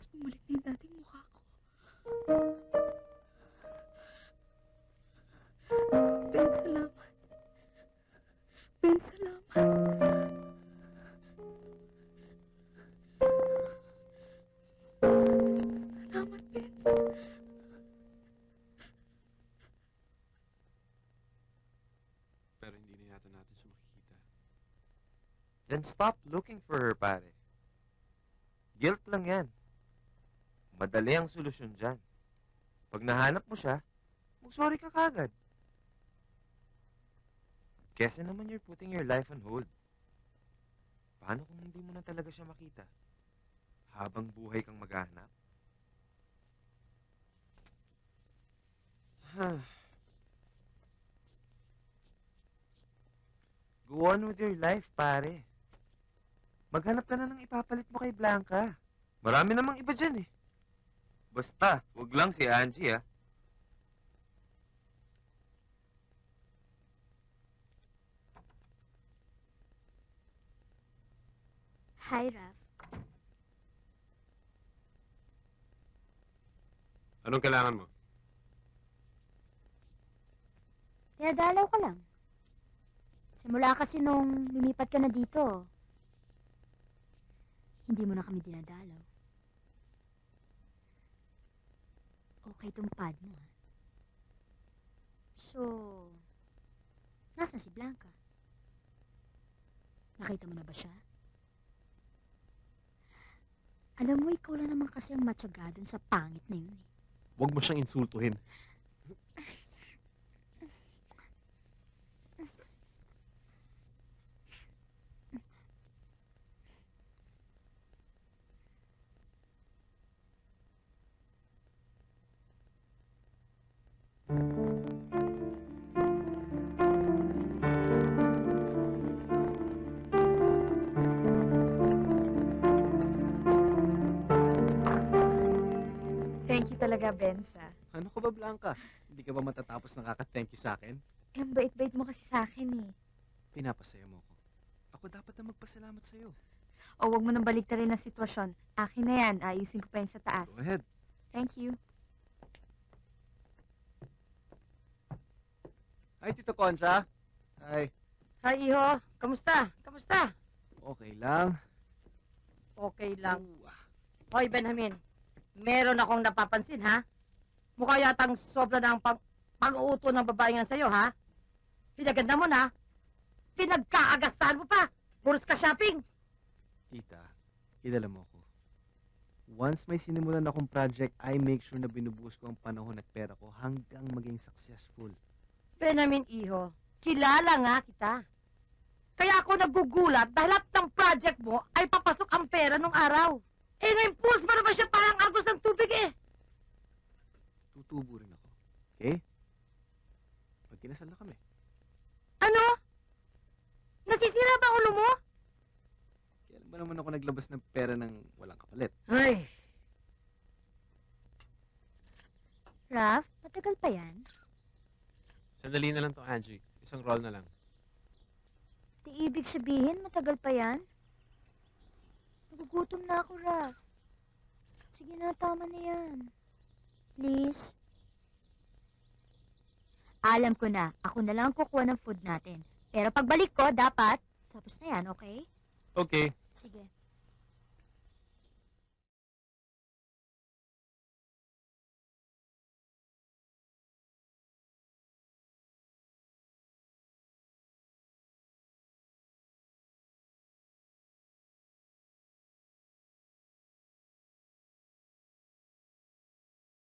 Vince, bumalik na yung dating mukha ko. Vince, salamat. Vince, salamat. Salamat, Vince. Pero hindi na yata natin siya makikita. Then stop looking for her, pare. Guilt lang yan. Madali ang solusyon dyan. Pag nahanap mo siya, mag-sorry ka kagad. Kesa naman you're putting your life on hold. Paano kung hindi mo na talaga siya makita? Habang buhay kang maghahanap? Go on with your life, pare. Maghanap ka na ng ipapalit mo kay Blanca. Marami namang iba dyan eh. Basta, wag lang si Angie ah. Hi, Raf. Anong kailangan mo? Tinadalaw ka lang. Simula kasi nung lumipat ka na dito, hindi mo na kami dinadalaw. Okay tong pad mo, ha? So, nasan si Blanca? Nakita mo na ba siya? Alam mo, ikaw lang naman kasi ang matyaga dun sa pangit na yun, eh. Huwag mo siyang insultuhin. Thank you talaga, Benza. Ano ka ba, Blanca? Hindi ka ba matatapos nakaka-thank you sa akin? Eh, ang bait-bait mo kasi sa akin eh. Pinapasaya mo ako. Ako dapat na magpasalamat sa'yo. O, wag mo nang baliktarin ang sitwasyon. Akin na yan. Ayusin ko pa yan sa taas. Go ahead. Thank you. Hi, Tito Concha. Hi. Hi, Iho. Kamusta? Kamusta? Okay lang. Okay lang. Ooh, Hoy, Benjamin. Meron akong napapansin, ha? Mukha yatang sobra na ang pag-uuto ng babae nga sa'yo, ha? Pinaganda mo na. Pinagkaagastahan mo pa. Puros ka shopping. Tita, kilala mo ako. Once may sinimulan akong project, I make sure na binubuhos ko ang panahon at pera ko hanggang maging successful. Benjamin, Iho. Kilala nga kita. Kaya ako nagugulat dahil lahat ng project mo ay papasok ang pera nung araw. Eh, ngayon pools mo naman siya parang agos ng tubig, eh. Tutubo rin ako. Okay? Pag kinasal na kami. Ano? Nasisira ba ang ulo mo? Kailan ba naman ako naglabas ng pera ng walang kapalit? Ay, Raf, matagal pa yan? Sandali na lang to, Angie. Isang roll na lang. Di ibig sabihin, matagal pa yan? Nagugutom na ako, Raf. Sige na, tama na yan. Please? Alam ko na, ako na lang ang kukuha ng food natin. Pero pagbalik ko, dapat, tapos na yan, okay? Okay. Sige.